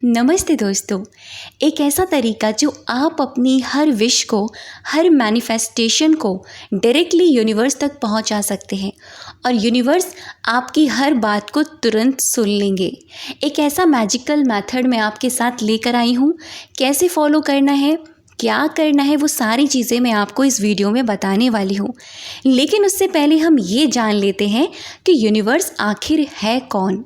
नमस्ते दोस्तों। एक ऐसा तरीका जो आप अपनी हर विश को, हर मैनिफेस्टेशन को डायरेक्टली यूनिवर्स तक पहुंचा सकते हैं और यूनिवर्स आपकी हर बात को तुरंत सुन लेंगे। एक ऐसा मैजिकल मेथड मैं आपके साथ लेकर आई हूं। कैसे फॉलो करना है, क्या करना है, वो सारी चीज़ें मैं आपको इस वीडियो में बताने वाली हूँ। लेकिन उससे पहले हम ये जान लेते हैं कि यूनिवर्स आखिर है कौन।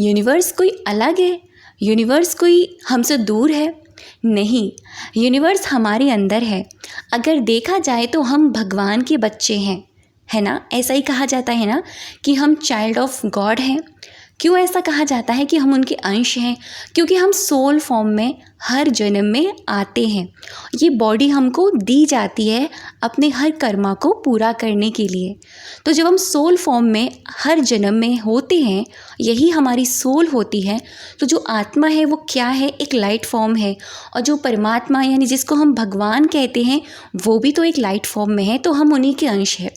यूनिवर्स कोई अलग है? यूनिवर्स कोई हमसे दूर है? नहीं, यूनिवर्स हमारे अंदर है। अगर देखा जाए तो हम भगवान के बच्चे हैं, है ना? ऐसा ही कहा जाता है ना कि हम चाइल्ड ऑफ गॉड हैं। क्यों ऐसा कहा जाता है कि हम उनके अंश हैं? क्योंकि हम सोल फॉर्म में हर जन्म में आते हैं। ये बॉडी हमको दी जाती है अपने हर कर्मा को पूरा करने के लिए। तो जब हम सोल फॉर्म में हर जन्म में होते हैं, यही हमारी सोल होती है। तो जो आत्मा है वो क्या है? एक लाइट फॉर्म है। और जो परमात्मा यानी जिसको हम भगवान कहते हैं, वो भी तो एक लाइट फॉर्म में है। तो हम उन्हीं के अंश हैं।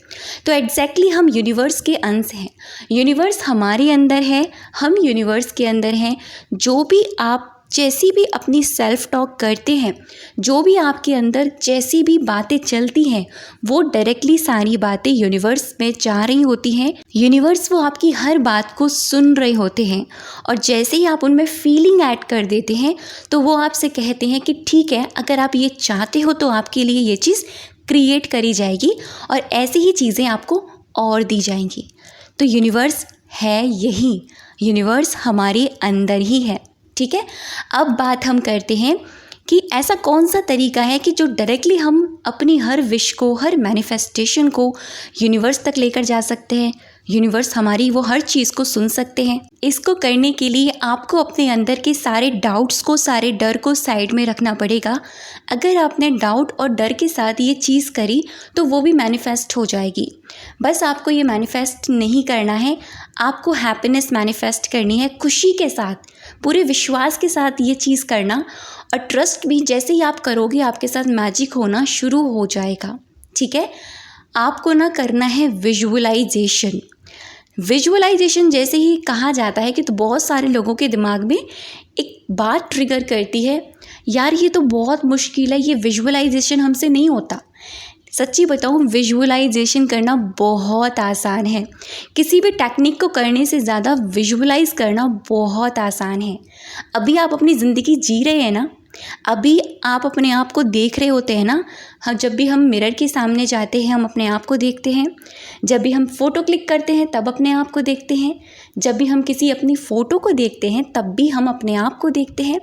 तो एग्जैक्टली हम यूनिवर्स के अंश हैं। यूनिवर्स हमारे अंदर है, हम यूनिवर्स के अंदर हैं। जो भी आप जैसी भी अपनी सेल्फ टॉक करते हैं, जो भी आपके अंदर जैसी भी बातें चलती हैं, वो डायरेक्टली सारी बातें यूनिवर्स में जा रही होती हैं। यूनिवर्स वो आपकी हर बात को सुन रहे होते हैं और जैसे ही आप उनमें फीलिंग ऐड कर देते हैं तो वो आपसे कहते हैं कि ठीक है, अगर आप ये चाहते हो तो आपके लिए ये चीज़ क्रिएट करी जाएगी और ऐसी ही चीज़ें आपको और दी जाएंगी। तो यूनिवर्स है यही, यूनिवर्स हमारे अंदर ही है। ठीक है, अब बात हम करते हैं कि ऐसा कौन सा तरीका है कि जो डायरेक्टली हम अपनी हर विश को, हर मैनिफेस्टेशन को यूनिवर्स तक लेकर जा सकते हैं। यूनिवर्स हमारी वो हर चीज़ को सुन सकते हैं। इसको करने के लिए आपको अपने अंदर के सारे डाउट्स को, सारे डर को साइड में रखना पड़ेगा। अगर आपने डाउट और डर के साथ ये चीज़ करी तो वो भी मैनिफेस्ट हो जाएगी। बस आपको ये मैनिफेस्ट नहीं करना है, आपको हैप्पीनेस मैनिफेस्ट करनी है, खुशी के साथ, पूरे विश्वास के साथ ये चीज़ करना। और ट्रस्ट भी जैसे ही आप करोगे आपके साथ मैजिक होना शुरू हो जाएगा। ठीक है, आपको ना करना है विजुअलाइजेशन। विजुअलाइजेशन जैसे ही कहा जाता है कि तो बहुत सारे लोगों के दिमाग में एक बात ट्रिगर करती है, यार ये तो बहुत मुश्किल है, ये विजुअलाइजेशन हमसे नहीं होता। सच्ची बताऊँ, विजुअलाइजेशन करना बहुत आसान है। किसी भी टेक्निक को करने से ज़्यादा विजुअलाइज करना बहुत आसान है। अभी आप अपनी ज़िंदगी जी रहे हैं ना, अभी आप अपने आप को देख रहे होते हैं ना। जब भी हम मिरर के सामने जाते हैं हम अपने आप को देखते हैं। जब भी हम फ़ोटो क्लिक करते हैं तब अपने आप को देखते हैं। जब भी हम किसी अपनी फ़ोटो को देखते हैं तब भी हम अपने आप को देखते हैं।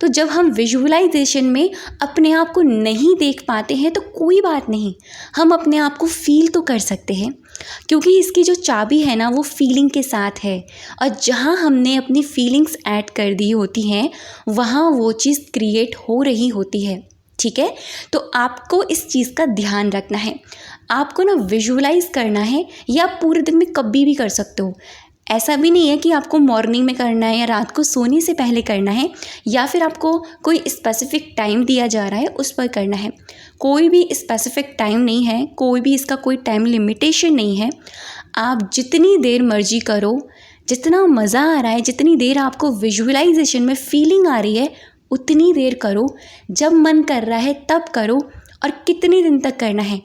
तो जब हम विजुअलाइजेशन में अपने आप को नहीं देख पाते हैं तो कोई बात नहीं, हम अपने आप को फील तो कर सकते हैं। क्योंकि इसकी जो चाबी है ना वो फीलिंग के साथ है। और जहाँ हमने अपनी फीलिंग्स ऐड कर दी होती हैं वहाँ वो चीज़ क्रिएट हो रही होती है। ठीक है, तो आपको इस चीज़ का ध्यान रखना है। आपको ना विजुअलाइज करना है, या आप पूरे दिन में कभी भी कर सकते हो। ऐसा भी नहीं है कि आपको मॉर्निंग में करना है या रात को सोने से पहले करना है, या फिर आपको कोई स्पेसिफिक टाइम दिया जा रहा है उस पर करना है। कोई भी स्पेसिफिक टाइम नहीं है, कोई भी इसका कोई टाइम लिमिटेशन नहीं है। आप जितनी देर मर्जी करो, जितना मज़ा आ रहा है, जितनी देर आपको विजुअलाइजेशन में फीलिंग आ रही है उतनी देर करो। जब मन कर रहा है तब करो। और कितने दिन तक करना है?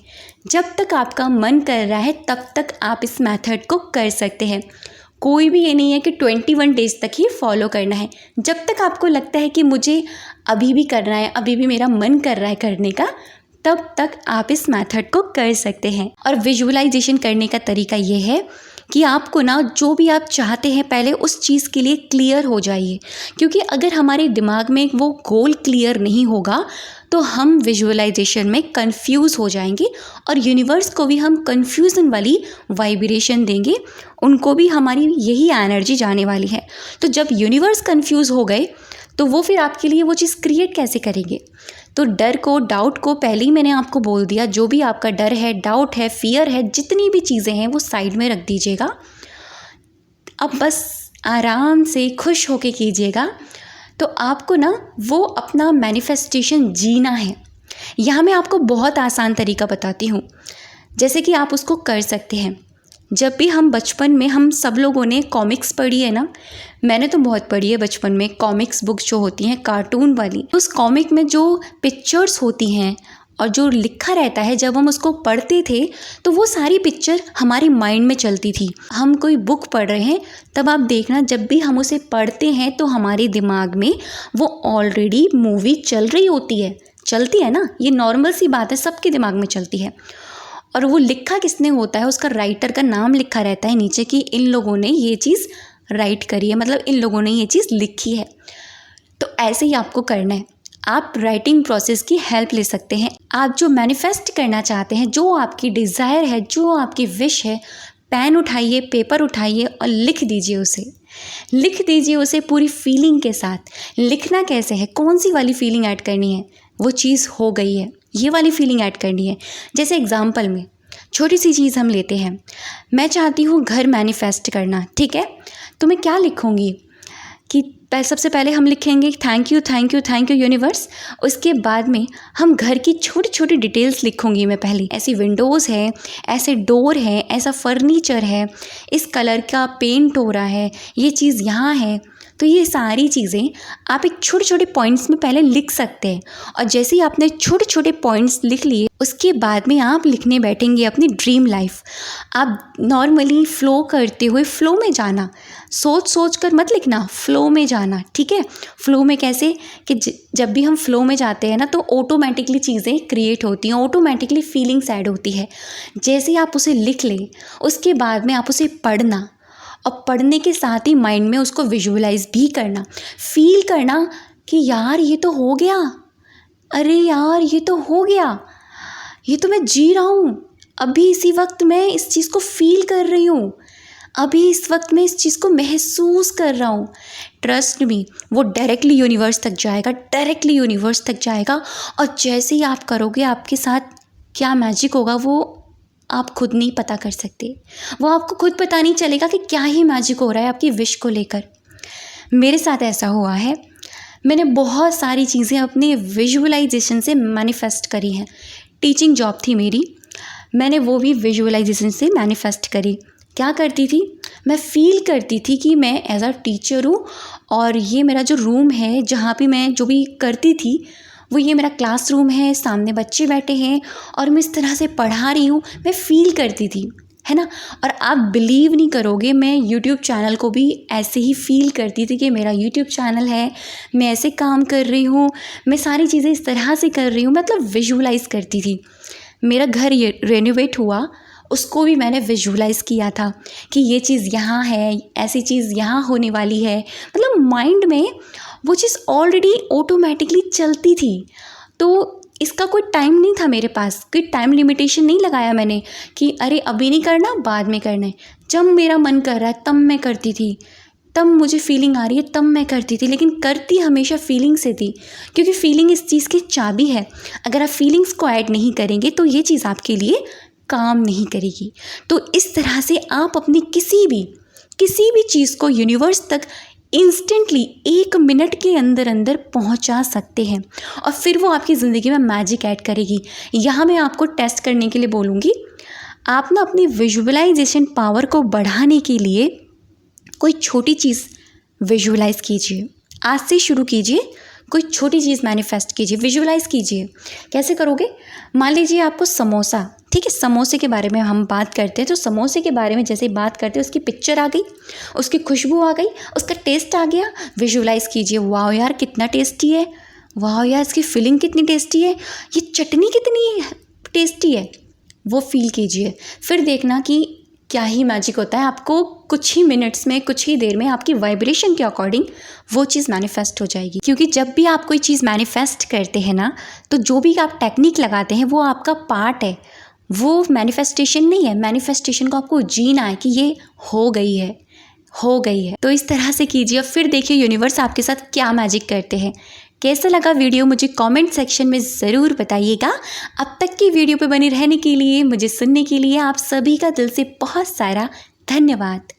जब तक आपका मन कर रहा है तब तक आप इस मेथड को कर सकते हैं। कोई भी ये नहीं है कि 21 डेज़ तक ही फॉलो करना है। जब तक आपको लगता है कि मुझे अभी भी करना है, अभी भी मेरा मन कर रहा है करने का, तब तक आप इस मेथड को कर सकते हैं। और विजुअलाइजेशन करने का तरीका ये है कि आपको ना जो भी आप चाहते हैं पहले उस चीज़ के लिए क्लियर हो जाइए। क्योंकि अगर हमारे दिमाग में वो गोल क्लियर नहीं होगा तो हम विजुअलाइजेशन में कंफ्यूज हो जाएंगे और यूनिवर्स को भी हम कंफ्यूजन वाली वाइब्रेशन देंगे, उनको भी हमारी यही एनर्जी जाने वाली है। तो जब यूनिवर्स कंफ्यूज हो गए तो वो फिर आपके लिए वो चीज़ क्रिएट कैसे करेंगे? तो डर को, डाउट को पहले ही मैंने आपको बोल दिया। जो भी आपका डर है, डाउट है, फियर है, जितनी भी चीज़ें हैं वो साइड में रख दीजिएगा। अब बस आराम से खुश होके कीजिएगा। तो आपको ना वो अपना मैनिफेस्टेशन जीना है। यहाँ मैं आपको बहुत आसान तरीका बताती हूँ जैसे कि आप उसको कर सकते हैं। जब भी हम बचपन में, हम सब लोगों ने कॉमिक्स पढ़ी है ना, मैंने तो बहुत पढ़ी है बचपन में कॉमिक्स बुक्स जो होती हैं कार्टून वाली। उस कॉमिक में जो पिक्चर्स होती हैं और जो लिखा रहता है, जब हम उसको पढ़ते थे तो वो सारी पिक्चर हमारे माइंड में चलती थी। हम कोई बुक पढ़ रहे हैं तब आप देखना, जब भी हम उसे पढ़ते हैं तो हमारे दिमाग में वो ऑलरेडी मूवी चल रही होती है, चलती है ना, ये नॉर्मल सी बात है, सबके दिमाग में चलती है। और वो लिखा किसने होता है, उसका राइटर का नाम लिखा रहता है नीचे कि इन लोगों ने ये चीज़ राइट करी है, मतलब इन लोगों ने ये चीज़ लिखी है। तो ऐसे ही आपको करना है, आप राइटिंग प्रोसेस की हेल्प ले सकते हैं। आप जो मैनिफेस्ट करना चाहते हैं, जो आपकी डिज़ायर है, जो आपकी विश है, पेन उठाइए, पेपर उठाइए और लिख दीजिए उसे। लिख दीजिए उसे पूरी फीलिंग के साथ। लिखना कैसे है, कौन सी वाली फीलिंग ऐड करनी है, वो चीज़ हो गई है, ये वाली फीलिंग ऐड करनी है। जैसे एग्जाम्पल में छोटी सी चीज़ हम लेते हैं, मैं चाहती हूँ घर मैनिफेस्ट करना, ठीक है, तो मैं क्या लिखूँगी कि सबसे पहले हम लिखेंगे thank you thank you thank you universe. उसके बाद में हम घर की छोटी छोटी डिटेल्स लिखूंगी मैं पहले, ऐसी विंडोज़ है, ऐसे डोर है, ऐसा फर्नीचर है, इस कलर का पेंट हो रहा है, ये चीज़ यहाँ है। तो ये सारी चीज़ें आप एक छोटे छोटे पॉइंट्स में पहले लिख सकते हैं। और जैसे ही आपने छोटे छोटे पॉइंट्स लिख लिए, उसके बाद में आप लिखने बैठेंगे अपनी ड्रीम लाइफ। आप नॉर्मली फ़्लो करते हुए, फ़्लो में जाना, सोच सोच कर मत लिखना, फ़्लो में जाना, ठीक है। फ़्लो में कैसे कि जब भी हम फ़्लो में जाते हैं ना तो ऑटोमेटिकली चीज़ें क्रिएट होती हैं, ऑटोमेटिकली फीलिंग्स ऐड होती है। जैसे ही आप उसे लिख लें, उसके बाद में आप उसे पढ़ना, और पढ़ने के साथ ही माइंड में उसको विजुअलाइज भी करना, फील करना कि यार ये तो हो गया, अरे यार ये तो हो गया, ये तो मैं जी रहा हूँ, अभी इसी वक्त मैं इस चीज़ को फील कर रही हूँ, अभी इस वक्त मैं इस चीज़ को महसूस कर रहा हूँ। ट्रस्ट मी, वो डायरेक्टली यूनिवर्स तक जाएगा, डायरेक्टली यूनिवर्स तक जाएगा। और जैसे ही आप करोगे, आपके साथ क्या मैजिक होगा वो आप खुद नहीं पता कर सकते। वो आपको खुद पता नहीं चलेगा कि क्या ही मैजिक हो रहा है आपकी विश को लेकर। मेरे साथ ऐसा हुआ है, मैंने बहुत सारी चीज़ें अपने विजुअलाइजेशन से मैनिफेस्ट करी हैं। टीचिंग जॉब थी मेरी, मैंने वो भी विजुअलाइजेशन से मैनिफेस्ट करी। क्या करती थी, मैं फ़ील करती थी कि मैं एज अ टीचर हूँ और ये मेरा जो रूम है जहाँ पे मैं जो भी करती थी वो ये मेरा क्लासरूम है, सामने बच्चे बैठे हैं और मैं इस तरह से पढ़ा रही हूँ, मैं फ़ील करती थी, है ना। और आप बिलीव नहीं करोगे, मैं यूट्यूब चैनल को भी ऐसे ही फ़ील करती थी कि मेरा यूट्यूब चैनल है, मैं ऐसे काम कर रही हूँ, मैं सारी चीज़ें इस तरह से कर रही हूँ, मतलब विजुअलाइज़ करती थी। मेरा घर ये रेनोवेट हुआ, उसको भी मैंने विजुअलाइज़ किया था कि ये चीज़ यहाँ है, ऐसी चीज़ यहाँ होने वाली है, मतलब माइंड में वो चीज़ ऑलरेडी ऑटोमेटिकली चलती थी। तो इसका कोई टाइम नहीं था मेरे पास, कोई टाइम लिमिटेशन नहीं लगाया मैंने कि अरे अभी नहीं करना, बाद में करना है। जब मेरा मन कर रहा है तब मैं करती थी, तब मुझे फीलिंग आ रही है तब मैं करती थी, लेकिन करती हमेशा फीलिंग से थी, क्योंकि फीलिंग इस चीज़ की चाबी है। अगर आप फीलिंग्स को ऐड नहीं करेंगे तो ये चीज़ आपके लिए काम नहीं करेगी। तो इस तरह से आप अपनी किसी भी चीज़ को यूनिवर्स तक इंस्टेंटली 1 मिनट के अंदर अंदर पहुंचा सकते हैं और फिर वो आपकी ज़िंदगी में मैजिक ऐड करेगी। यहाँ मैं आपको टेस्ट करने के लिए बोलूँगी, आप ना अपनी विजुअलाइजेशन पावर को बढ़ाने के लिए कोई छोटी चीज़ विजुअलाइज़ कीजिए। आज से शुरू कीजिए, कोई छोटी चीज़ मैनिफेस्ट कीजिए, विजुअलाइज़ कीजिए। कैसे करोगे, मान लीजिए आपको समोसा, ठीक है, समोसे के बारे में हम बात करते हैं, तो समोसे के बारे में जैसे बात करते हैं, उसकी पिक्चर आ गई, उसकी खुशबू आ गई, उसका टेस्ट आ गया, विजुअलाइज़ कीजिए, वाह यार कितना टेस्टी है, वाह यार इसकी फीलिंग कितनी टेस्टी है, ये चटनी कितनी टेस्टी है, वो फील कीजिए। फिर देखना कि क्या ही मैजिक होता है, आपको कुछ ही मिनट्स में, कुछ ही देर में आपकी वाइब्रेशन के अकॉर्डिंग वो चीज़ मैनिफेस्ट हो जाएगी। क्योंकि जब भी आप कोई चीज़ मैनिफेस्ट करते हैं ना, तो जो भी आप टेक्निक लगाते हैं वो आपका पार्ट है, वो मैनिफेस्टेशन नहीं है। मैनिफेस्टेशन को आपको जीना है कि ये हो गई है, हो गई है। तो इस तरह से कीजिए, फिर देखिए यूनिवर्स आपके साथ क्या मैजिक करते हैं। कैसा लगा वीडियो मुझे कमेंट सेक्शन में ज़रूर बताइएगा। अब तक की वीडियो पे बने रहने के लिए, मुझे सुनने के लिए आप सभी का दिल से बहुत सारा धन्यवाद।